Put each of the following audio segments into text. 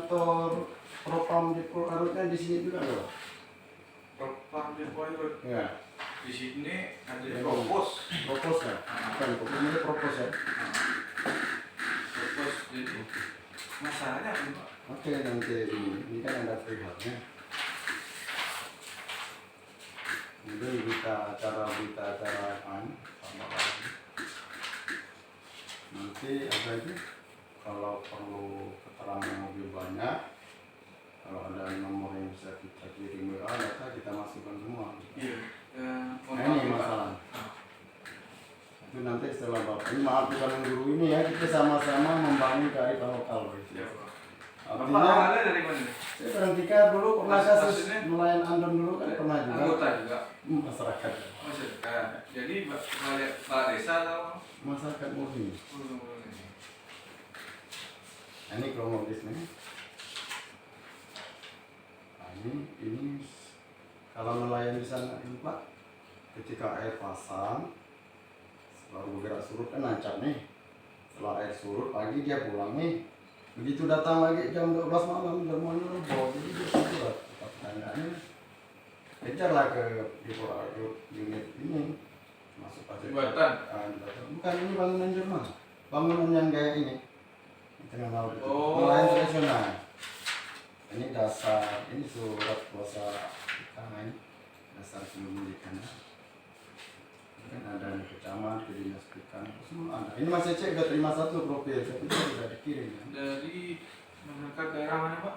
kantor propam Depo Garutnya di sini juga loh. Propam Depo Garut. Ya. Di sini ada propos. Propos ya? Bukan, ini propos ya? Propos, jadi masalahnya apa Pak? Oke, nanti ini kan ada freeholdnya. Jadi berita acara nanti apa itu? Kalau perlu keterangan yang lebih banyak, kalau ada nomor yang bisa kita kirim WA, data kita masukkan semua. Iya. Nah, ini masalah. Itu nanti setelah Bapak ini, maaf bukan mengguru ini ya, kita sama-sama membangun kearifan lokal. Ya, Pak. Artinya, Bapak awalnya dari mana? saya berhentikan dulu pernah kasus nelayan Andon dulu kan pernah juga. Anggota juga. Masyarakat. Masyarakat. Jadi Pak Desa atau Masyarakat murni. Nah, ini kronologisnya. Nah, ini kalau nelayan di sana ini Pak, ketika air pasang, baru bergerak surut kan nancap nih. Setelah air surut pagi dia pulang nih. Begitu datang lagi jam 12 malam dermawannya roboh. Jadi dia surut. Pertanyaannya kejarlah ke Depo Garut unit ini. Masuk aja. Jembatan. Bukan, ini bangunan Jerman. Bangunan yang kayak ini. Di tengah laut itu. Oh. Nelayan tradisional. Ini dasar, ini surat kuasa ikan, dasar sebelum ikan. Kan ada di kecamat, ke dinas ikan, semua ada. Ini Mas Cece udah terima satu profil, tapi sudah dikirim ya. Dari masyarakat daerah mana Pak?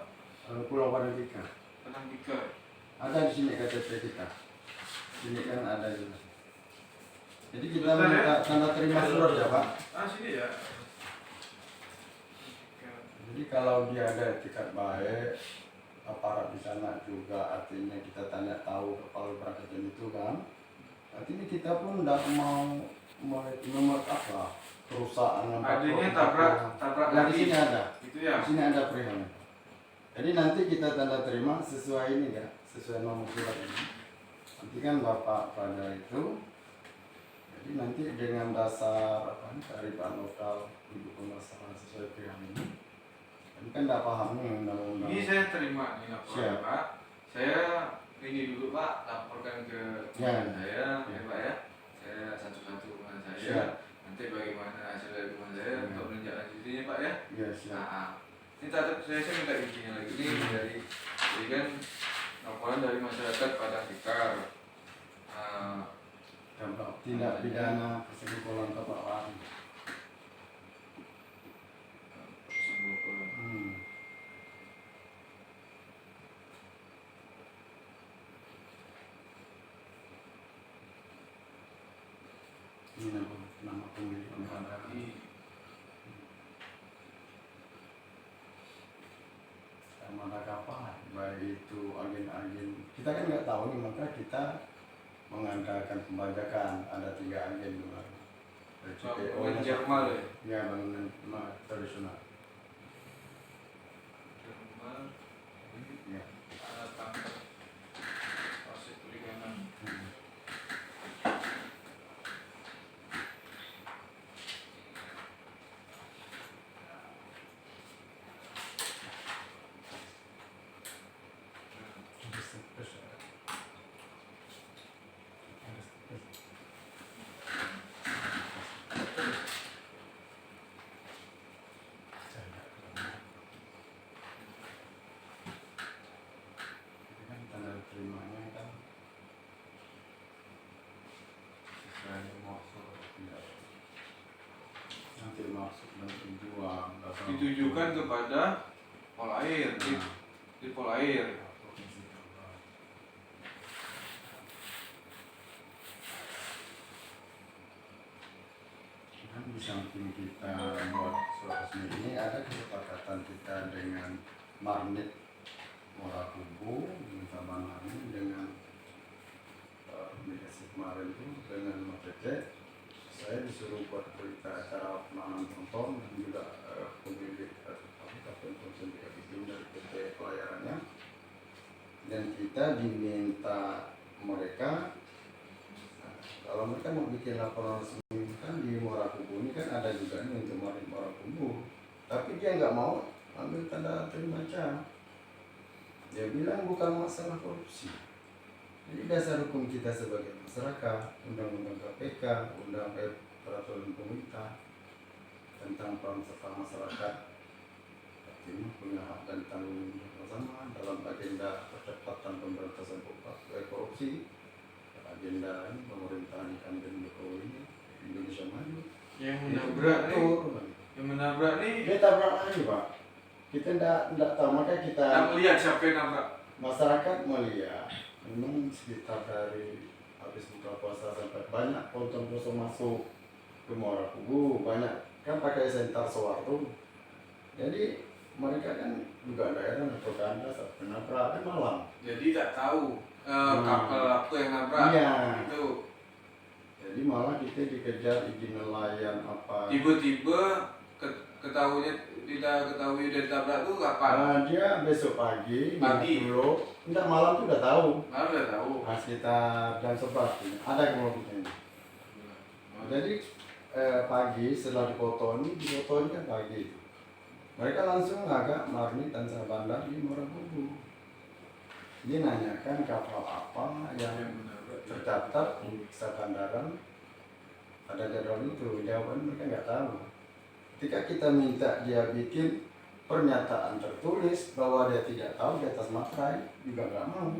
Pulau Padangkika. Padangkika. Ada di sini KTP kita. Sini kan ada juga. Jadi kita Bentar, minta ya. tanda terima surat ya Pak. Sini ya. Jadi kalau dia ada etikat baik, aparat di sana juga artinya kita tanya tahu kepala perangkatan itu kan. Artinya kita pun tidak mau apa perusahaan yang adanya tabrak nah, di lagi. sini ada. Itu ya. Di sini ada perihalnya. Jadi nanti kita tanda terima sesuai ini kan, sesuai nomor surat ini. Nanti kan Bapak pada itu. Jadi nanti dengan dasar kearifan lokal untuk pemasaran sesuai perihal ini. Ini kan tidak paham nih undang-undang. Ini saya terima nih laporan Pak. Saya ini dulu Pak laporkan ke Ya. saya, Ya. Pak ya. Saya satu-satu rumah saya. Siap. Nanti bagaimana hasil dari rumah saya Ya. untuk menindaklanjutinya Pak ya. Ya, siap. Nah, ini tatap saya minta izinnya lagi ini dari jadi kan laporan dari masyarakat Padangkika. Tindak pidana persekongkolan kepala. Ini nama pemilik mana kapal, baik itu agen-agen. Kita kan nggak tahu nih, maka kita mengandalkan pembajakan. Ada 3 agen dulu. Bangunan Jerman ya? Ya, bangunan tradisional. Jerman. Ya. Kantor Pasir Perikanan. Tanda terimanya kan sesuai maksud ya. Nanti maksud dan tujuan Ditujukan kepada pol air di pol air. Kan di samping kita buat surat resmi ini ada kesepakatan kita dengan Marnit Morakubu dengan Tabangan dengan mediasi kemarin itu dengan Mas Cece. Saya disuruh buat berita acara penanganan tonton dan juga pemilik Kapten Konsentrasi Film dari PT Pelayarannya, dan kita diminta mereka kalau mereka mau bikin laporan resmi kan di Morakubu ini kan ada juga nih untuk Marnit Morakubu, tapi dia nggak mau ambil tanda terima macam. Dia bilang bukan masalah korupsi. Jadi dasar hukum kita sebagai masyarakat, undang-undang KPK, peraturan pemerintah tentang peran serta masyarakat, artinya punya hak dan tanggung jawab bersama dalam agenda percepatan pemberantasan korupsi, agenda ini pemerintahan Presiden Jokowi Indonesia Maju. Yang menabrak nih Dia tabrak lagi, Pak. Kita tidak tahu, makanya kita melihat siapa yang nabrak. masyarakat melihat memang sekitar dari habis buka puasa sampai banyak ponton kosong masuk ke Muara Kubu, banyak kan pakai senter Soeharto. Jadi mereka kan juga daerah atau kandas atau penabrak kan malam. Jadi tak tahu kapal apa yang nabrak. Iya. Itu. Jadi malah kita dikejar izin nelayan apa. Tiba-tiba kita ketahui udah ditabrak tuh kapan? Dia besok pagi. Dulu. Enggak, malam tuh udah tahu. Malam udah tahu. Sekitar jam 11 ada kelompoknya. Jadi pagi setelah dipoto ini kan pagi. Mereka langsung agak Marni dan Sabandar di Muara Kubu. Dia nanyakan kapal apa yang tercatat di Sabandaran ada jadwal itu. Jawaban mereka nggak tahu. Ketika kita minta dia bikin pernyataan tertulis bahwa dia tidak tahu di atas materai, juga nggak mau.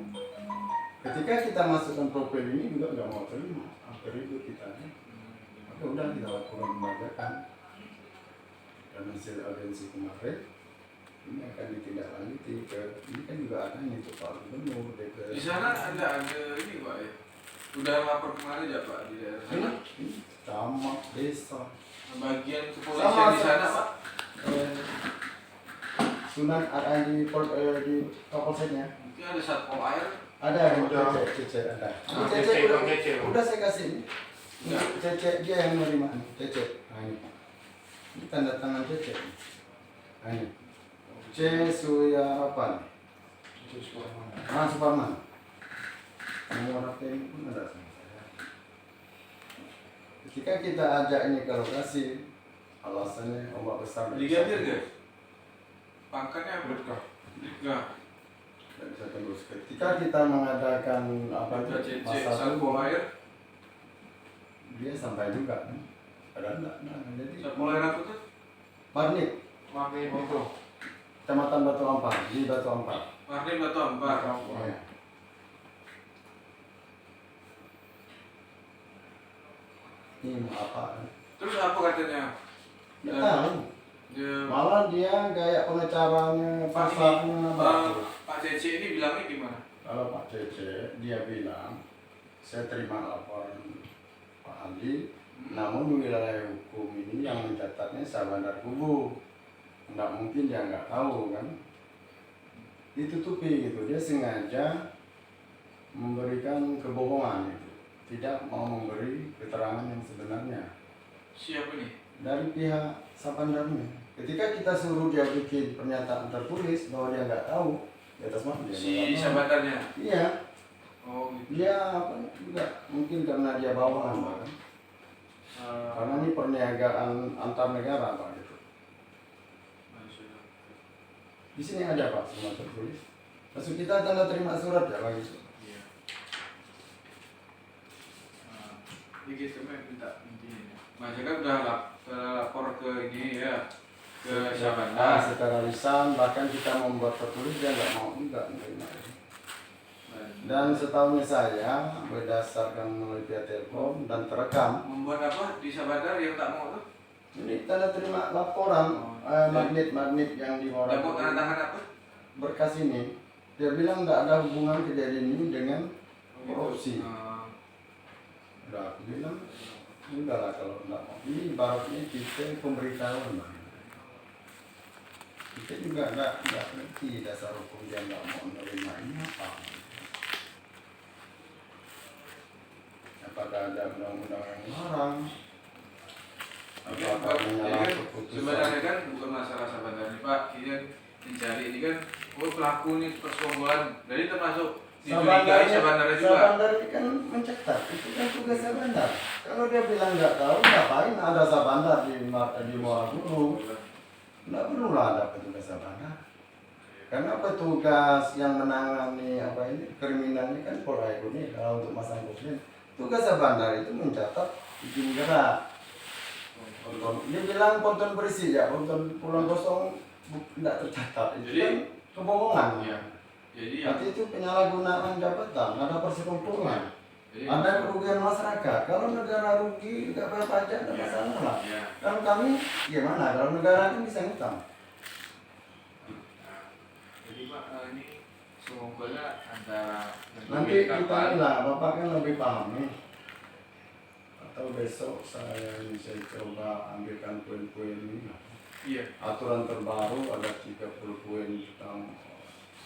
Ketika kita masukkan profil ini juga nggak mau terima. Hampir ribut kita. Maka udah kita lakukan pembajakan. Dan hasil audiensi kemarin ini akan ditindaklanjuti ke ini kan juga ada nih Pak Gubernur di sana ada ini Pak ya. Udah lapor kemana aja Pak di daerah sana? Camat, desa, bagian kepolisian di sana Pak. Sunan ada di Kapolseknya. Mungkin ada satpol air. Ada yang Cece ada. Udah saya kasih ini. Cece dia yang menerima Cece. Nah ini tanda tangan Cece. Nah ini C. Suyarapan. Suparman. Nomor ini pun ada sama saya. Ketika kita ajak ini ke lokasi, alasannya ombak besar. Brigadir guys. Pangkatnya berkah. Tidak bisa terus. Ketika kita mengadakan apa itu satpol air, dia sampai juga kan. Ada enggak? Jadi satpol air apa tuh? Marnik itu. Kecamatan Batu Ampar, di Batu Ampar. Marnik Batu Ampar. Ya. Ini mau apa? Terus apa katanya? Nggak tahu. Malah dia gaya pengacaranya, pasarnya. Pak Cece ini bilangnya gimana? Kalau Pak Cece, dia bilang, saya terima laporan Pak Andi, namun di wilayah hukum ini yang mencatatnya Sabandar Kubu. Nggak mungkin dia nggak tahu kan. Ditutupi gitu, dia sengaja memberikan kebohongan gitu. Tidak mau memberi keterangan yang sebenarnya. Siapa nih? Dari pihak Sabandarnya. Ketika kita suruh dia bikin pernyataan tertulis bahwa dia nggak tahu di atas mana dia. Si Sabandarnya? Iya. Oh gitu. Dia apa juga mungkin karena dia bawahan kan. Karena ini perniagaan antar negara Pak gitu. Di sini ada Pak semua tertulis. Maksud kita tanda terima surat ya lagi. Iya. Ini kita minta intinya. Masyarakat udah lapor ke ini ya, ke Sabandar. Secara lisan bahkan kita membuat tertulis dia nggak mau juga menerima. Dan setahunya saya berdasarkan melalui via telepon dan terekam. Membuat apa di Sabandar yang tak mau tuh? Ini tanda terima laporan magnet yang di Muara. Dapat tanda tangan apa? Berkas ini dia bilang nggak ada hubungan kejadian ini dengan korupsi. Udah aku bilang udahlah kalau nggak mau. Ini ibaratnya kita pemberitahuan Bang. Kita juga nggak ngerti dasar hukum dia nggak mau menerima ini apa. Apakah ada undang-undang yang melarang? Apakah menyalahi keputusan? Sebenarnya kan bukan masalah Sabandar nih Pak, ini mencari ini kan pelaku nih persekongkolan, jadi termasuk dicurigai Sabandar juga. Sabandar ini kan mencetak, itu kan tugas Sabandar. Kalau dia bilang nggak tahu, ngapain ada Sabandar di Muara Kubu? Nggak perlu lah ada petugas sabana. Karena petugas yang menangani apa ini kriminalnya kan Polres ini kalau untuk masang komplain. Tugas sabana itu mencatat izin gerak. Dia bilang ponton bersih ya, ponton pulang kosong tidak tercatat. Itu Jadi, kan kebohongan. ya. Jadi Berarti itu penyalahgunaan jabatan, ada persekongkolan. Ada kerugian masyarakat. Kalau negara rugi, nggak bayar pajak, nggak masalah lah. Ya. Kalau kami, gimana? Kalau negara kan bisa ngutang. Nah, jadi Pak, ini sekongkolnya antara Nanti kita lah, Bapak kan lebih paham nih. Atau besok saya coba ambilkan poin-poin ini. Iya. Aturan terbaru ada 30 poin tentang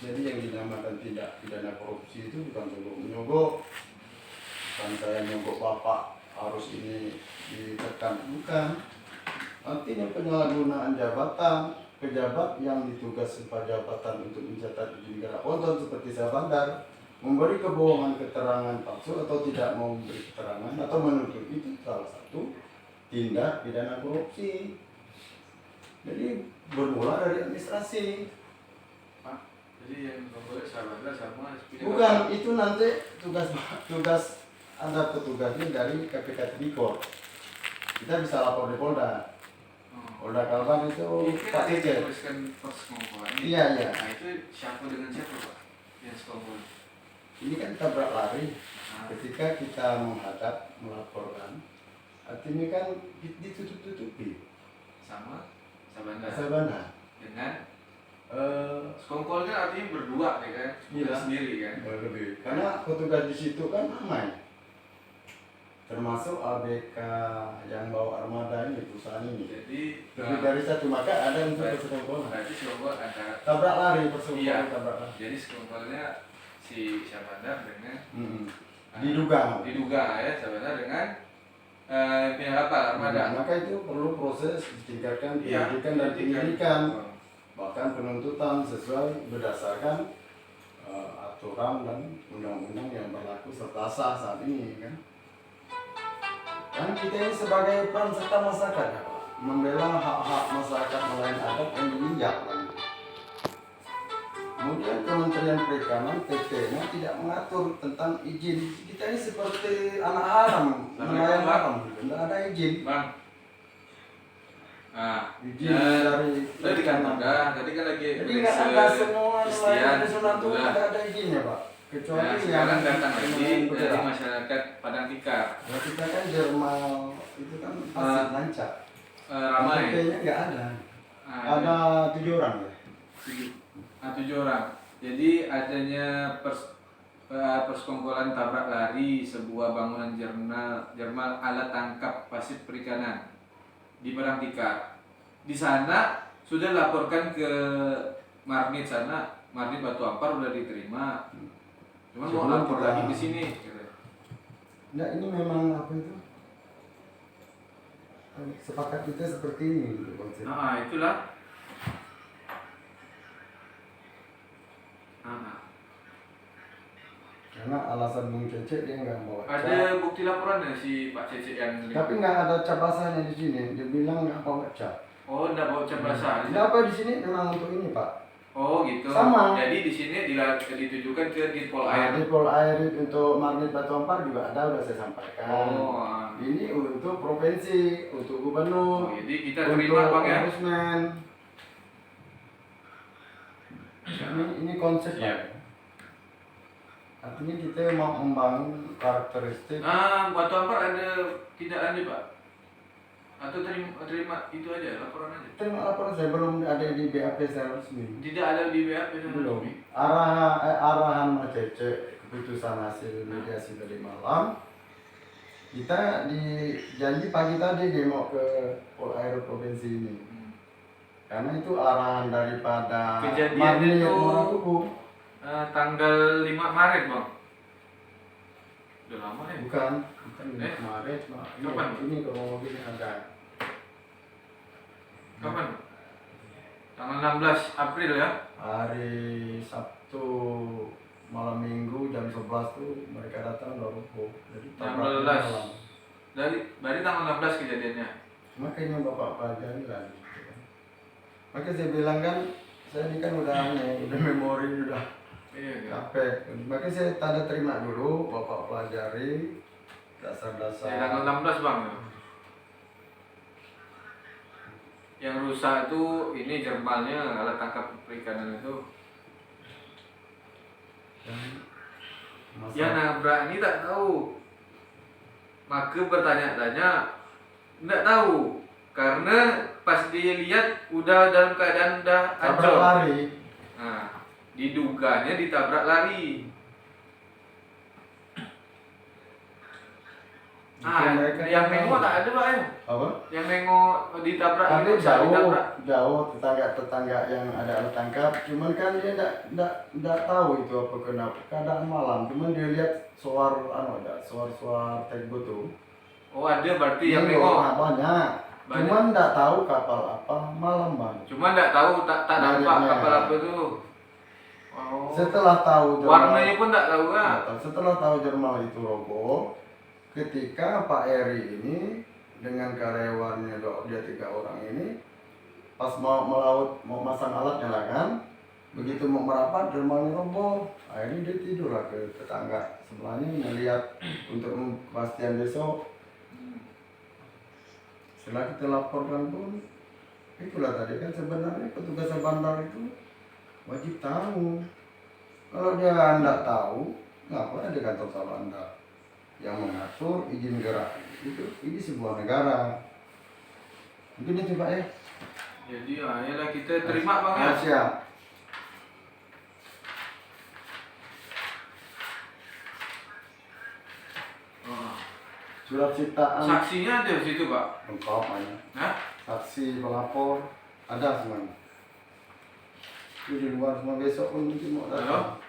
jadi yang dinamakan tindak pidana korupsi itu bukan nyogok, bukan saya nyogok Bapak harus ini ditekan, bukan. Artinya penyalahgunaan jabatan, pejabat yang ditugas jabatan untuk mencatat izin gerak ponton seperti saya bandar, memberi kebohongan keterangan palsu atau tidak mau memberi keterangan atau menutup itu salah satu tindak pidana korupsi. Jadi bermula dari administrasi. Pak, jadi yang boleh sahabat sama Bukan, itu nanti tugas ada petugasnya dari KPK Tipikor. Kita bisa lapor di Polda. Polda Kalbar itu Pak Cece. Tuliskan persekongkolan. Iya, iya. Nah itu siapa dengan siapa Pak? Yang sekongkol. Ini kan tabrak lari. Nah, Ketika kita menghadap melaporkan, artinya kan ditutup-tutupi. sama Sabanda. Sabana. Dengan sekongkolnya artinya berdua ya kan? Bukan Iya. sendiri kan? Lebih. Karena petugas di situ kan ramai. Termasuk ABK yang bawa armada ini, perusahaan ini. Jadi Lebih dari satu, maka ada untuk Baik. persekongkolan. berarti sekongkol antara Tabrak lari, Iya. persekongkolan tabrak lari. jadi sekongkolnya si Sabanda dengan Diduga. ya Sabanda dengan pihak kapal armada. Maka itu perlu proses ditingkatkan Iya, penyidikan dan penyelidikan, Oh. bahkan penuntutan sesuai berdasarkan aturan dan undang-undang yang berlaku serta sah saat ini kan. Kan kita ini sebagai peran serta masyarakat ya, Pak, membela hak-hak masyarakat nelayan adat yang diinjak kan. Kemudian Kementerian Perikanan PT-nya tidak mengatur tentang izin. Kita ini seperti anak haram, nelayan haram, tidak ada izin. Bang. Nah, Izin ya, dari tadi kan ada, tadi kan lagi jadi nggak ada semua Istian, nelayan nasional itu udah. tidak ada izinnya Pak, kecuali Nah, sekarang yang datang lagi dari bergerak. masyarakat Padang Tikar. Nah, kita kan Jerman itu kan pasti lancar. Ramai. PT-nya nggak ada. Nah, Ada 7 orang ya. 7 orang. Jadi adanya persekongkolan tabrak lari sebuah bangunan Jerman alat tangkap pasir perikanan di Padang Tikar. Di sana sudah laporkan ke Marnit sana, Marnit Batu Ampar udah diterima. Cuman mau Sebelum lapor kita- lagi ke sini. Gitu. Nah ini memang apa itu? Sepakat kita seperti ini gitu konsep. Nah, itulah. Nah, Karena alasan Bung Cece dia nggak bawa cap. ada bukti laporan ya si Pak Cece yang Tapi nggak ada cap basahnya di sini. Dia bilang nggak bawa cap. Oh, enggak bawa cap basah. Kenapa di sini memang untuk ini Pak? Oh, gitu. Sama. Jadi di sini ditujukan ke Ditpol Air. Di Pol Air untuk Marnit Batu Ampar juga ada, udah saya sampaikan. Oh, Ini untuk provinsi, untuk gubernur, jadi kita terima Bang ya. ombudsman. Ini konsep Iya. Pak. Artinya kita mau membangun karakteristik. Nah, Batu Ampar ada tidak lanjut Pak? Atau terima itu aja laporan aja? Terima laporan saya belum ada di BAP secara resmi. Tidak ada di BAP sama Belum. resmi. Arahan Mas Cece keputusan hasil mediasi tadi malam. Kita janji pagi tadi demo ke Pol Air provinsi ini. Karena itu arahan daripada Kejadian Marnit itu- Morakubu. Tanggal 5 Maret Bang. Udah lama ya? Bukan kemarin, Kapan? ini kronologisnya ada. Kapan? Tanggal 16 April ya? Hari Sabtu malam Minggu jam 11 tuh mereka datang udah rubuh. Jadi tabrak 16. malam. Dari tanggal 16 kejadiannya. Makanya Bapak pelajari lagi. Maka saya bilang kan, saya ini kan udah aneh, udah memori, udah Iya kan. capek. Maka saya tanda terima dulu, Bapak pelajari dasar-dasar. Tanggal 16 bang. Yang rusak itu ini jermalnya, alat tangkap perikanan itu. Yang nabrak ini tak tahu. Maka bertanya-tanya, tidak tahu. Karena pas dilihat udah dalam keadaan udah tabrak hancur. lari. Nah, diduganya ditabrak lari. Yang nengok tak ada pak ya? Apa? Yang nengok ditabrak Ada itu bisa ditabrak. jauh tetangga yang ada alat tangkap. Cuman kan dia enggak tahu itu apa kenapa keadaan malam. Cuman dia lihat suar tugboat tuh. Oh ada berarti yang nengok. Banyak. Cuman enggak tahu kapal apa malam bang. Cuma enggak tahu tak nampak Banyaknya. kapal apa itu. Oh. Setelah tahu Warnanya pun enggak tahu kan? Setelah tahu Jerman itu roboh, ketika Pak Eri ini dengan karyawannya dia 3 orang ini pas mau melaut mau masang alatnya lah kan, begitu mau merapat Jermannya roboh, akhirnya dia tidur lah ke tetangga sebelahnya melihat untuk kepastian besok. Setelah kita laporkan pun itulah tadi kan sebenarnya petugas bandar itu wajib tahu. Kalau dia nggak tahu, ngapain ada kantor Sabanda yang mengatur izin gerak itu? Ini sebuah negara. Mungkin itu Pak ya. Jadi ayolah kita terima bang ya. Siap. Oh. Surat sitaan Saksinya ada di situ pak. lengkap aja. Hah? Saksi pelapor ada semuanya. Itu di luar semua besok pun mungkin mau datang.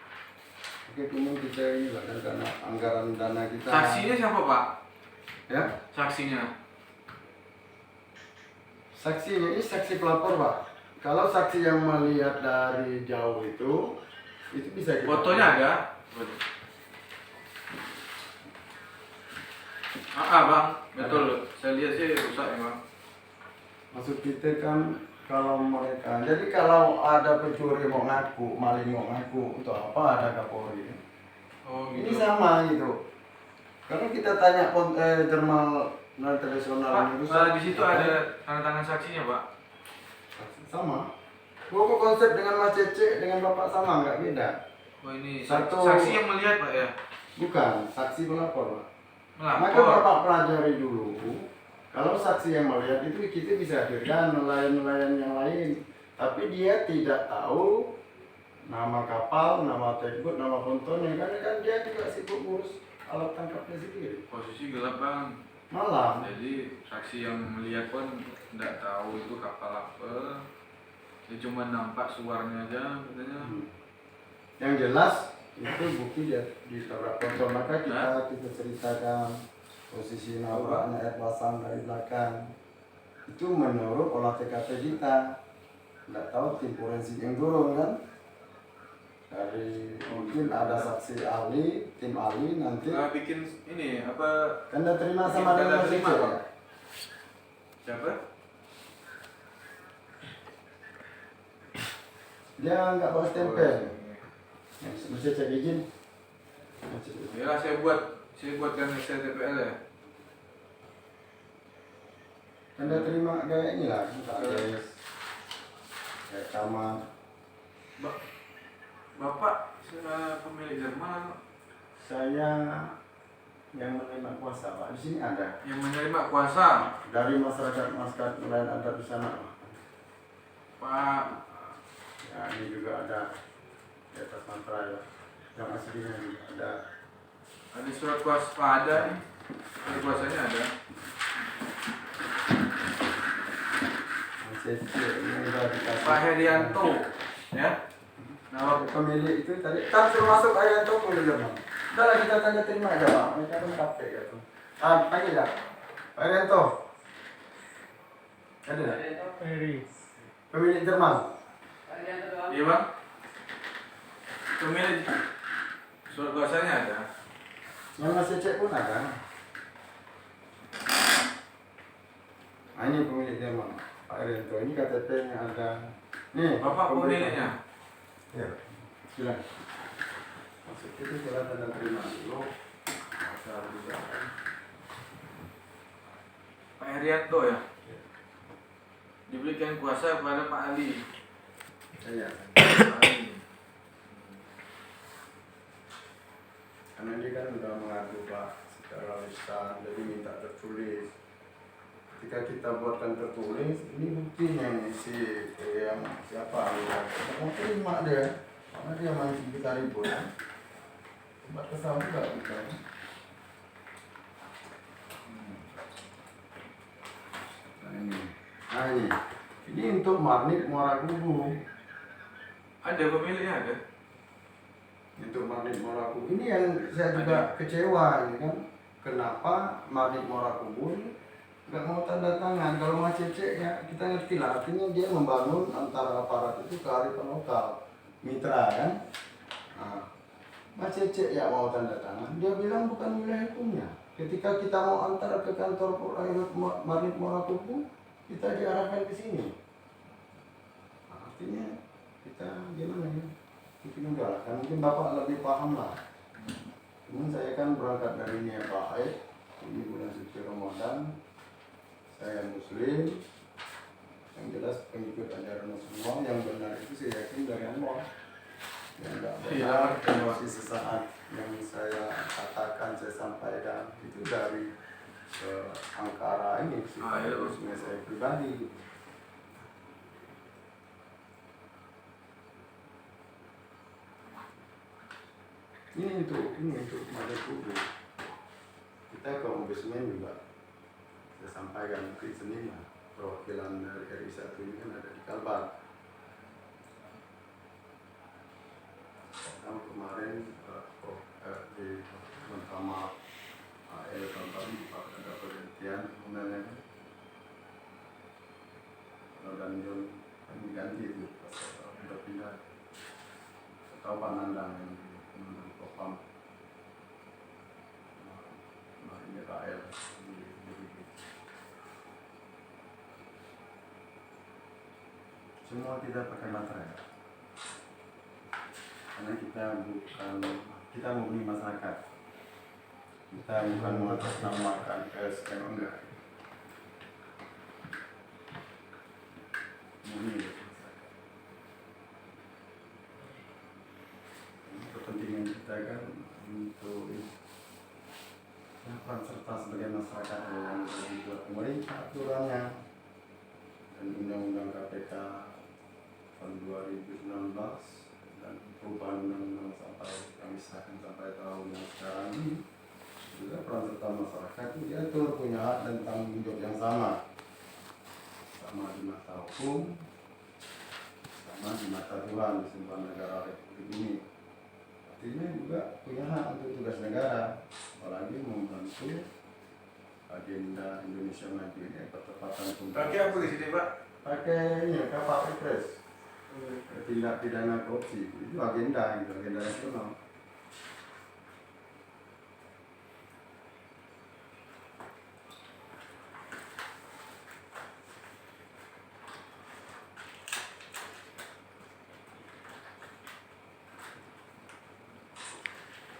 Oke, kemudian kita ini lah kan karena anggaran dana kita. Saksinya siapa pak? Ya. Saksinya. Saksi ini saksi pelapor Pak. Kalau saksi yang melihat dari jauh itu bisa kita. Fotonya ada. Bang, betul. Saya lihat sih rusak ya bang. Maksud kita kan kalau mereka, jadi kalau ada pencuri mau ngaku, maling mau ngaku, untuk apa ada Kapolri? Oh Ini gitu. sama gitu. Kalau kita tanya jurnal tradisional Pak, ini di situ ada tanda tangan saksinya pak. sama. Pokok konsep dengan Mas Cece dengan Bapak sama nggak beda. Oh ini Satu- saksi yang melihat pak ya. Bukan saksi pelapor Pak. Maka Melapor. Bapak pelajari dulu. Kalau saksi yang melihat itu kita bisa hadirkan nelayan-nelayan yang lain, tapi dia tidak tahu nama kapal, nama tugboat, nama pontonnya, karena kan dia juga sibuk ngurus alat tangkapnya sendiri. Posisi gelap bang. Malam. Jadi saksi yang melihat pun tidak tahu itu kapal apa. Dia cuma nampak suarnya aja katanya. Yang jelas itu bukti dia ditabrak ponton, maka kita ceritakan posisi nabraknya air pasang dari belakang. Itu menurut olah TKP kita. Tidak tahu tim forensik yang turun kan. Dari mungkin ada saksi ahli, tim ahli nanti. Bikin ini apa? Tanda terima Bikin sama tanda dengan terima, Cece, Pak. ya? Siapa? Dia nggak bawa stempel. Mesti cek izin. Ya saya buatkan STPL ya. Tanda terima kayak inilah, kayak kamar. Bapak pemilik Jerman Saya yang menerima kuasa Pak. Di sini ada yang menerima kuasa. dari masyarakat nelayan adat di sana. Pak, Ya ini juga ada di atas mantra ya. Yang aslinya juga ada. ada surat kuasa ada nih. Surat kuasanya ada. Ini udah dikasih. Pak Herianto, ya. Nah, Pemilik itu tadi kan suruh masuk Arianto boleh Bang. Udah lah kita tanda terima aja Pak. Mereka kan capek gitu. Panggil ya. Pak Arianto. Ada tak? Pemilik Jerman. iya bang. Pemilik surat kuasanya ada. Yang masih cek pun ada. Nah, ini pemilik Jerman. Pak Arianto ini KTP-nya ada. Nih, Bapak pemberian. pemiliknya. Ya, silakan. Masuk itu surat tanda terima dulu. Masa juga. Pak Herianto ya. Diberikan kuasa kepada Pak Ali. Saya. Pak Ali. Karena dia kan udah mengadu Pak secara lisan, jadi minta tertulis. Ketika kita buatkan tertulis, ini buktinya nih si yang siapa ya? Kita mau terima dia, karena dia masih kita ribut. Buat kesal juga kita. Nah ini untuk Marnit Muara Kubu. Ada pemiliknya ada. Untuk Marnit Muara Kubu ini yang saya juga kecewa ini kan. Kenapa Marnit Muara Kubu ini nggak mau tanda tangan? Kalau Mas Cece ya kita ngerti lah, artinya dia membangun antara aparat itu kearifan lokal, mitra kan. Nah, Mas Cece ya mau tanda tangan, dia bilang bukan wilayah hukumnya. Ketika kita mau antar ke kantor Marnit Muara Kubu, kita diarahkan ke sini. Nah, artinya kita gimana ya? Mungkin enggak lah, kan mungkin Bapak lebih paham lah. Cuman saya kan berangkat dari niat baik, ini bulan suci Ramadan, saya Muslim, yang jelas pengikut ajaran semua yang benar itu saya yakin dari Allah. Yang tidak benar, sesaat yang saya katakan, saya sampaikan itu dari angkara ini, sikapnya saya pribadi. Ini untuk Mada Kubu. Kita ke Ombudsman juga saya sampaikan nanti Senin lah, perwakilan dari RI 1 ini kan ada di Kalbar. Kemarin di Mahkamah Kalbar ada pergantian undang-undang dan John kan diganti itu udah pindah atau Pak Nandang yang di Kopam ini KL semua tidak pakai materai karena kita murni masyarakat, kita bukan mengatasnamakan PSN enggak, murni masyarakat. Kepentingan kita kan untuk peran serta sebagai masyarakat yang dibuat pemerintah aturannya dan undang-undang KPK tahun 2019 dan perubahan undang-undang sampai kami sahkan sampai tahun yang sekarang ini juga peran serta masyarakat itu diatur punya hak dan tanggung jawab yang sama di mata hukum, sama di mata Tuhan di sebuah negara Republik ini. Artinya juga punya hak untuk tugas negara, apalagi membantu agenda Indonesia Maju ini percepatan pembangunan. Pakai apa di sini Pak? Pakai ini kapal Kepres. Tindak pidana korupsi itu agenda nasional.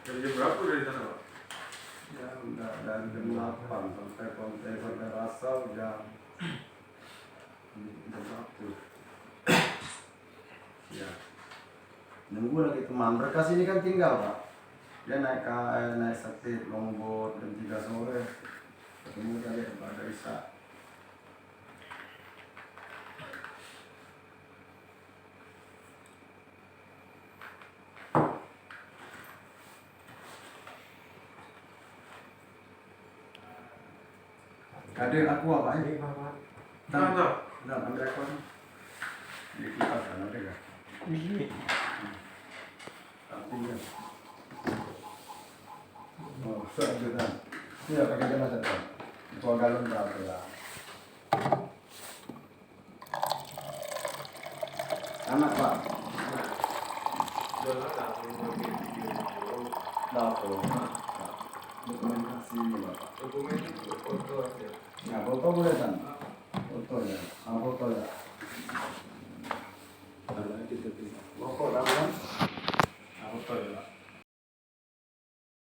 Dari jam berapa dari sana Pak? Ya udah dari jam 8 sampai sampai asal jam 1. Ya. Nunggu lagi teman. Berkas ini kan tinggal Pak. Dia naik KL, naik sakit, longboat jam 3 sore. Ketemu dia pada Isa. Kadir aku apa ini? Dan ambil ekor. Di kipas kan ada kan? Artinya. Oh, sejuta. Iya pakai jam satu. Dua galon berapa ya? Anak Pak. Dokumentasi Bapak. Dokumen itu foto aja. Nah, foto boleh kan? Foto ya. Foto ya.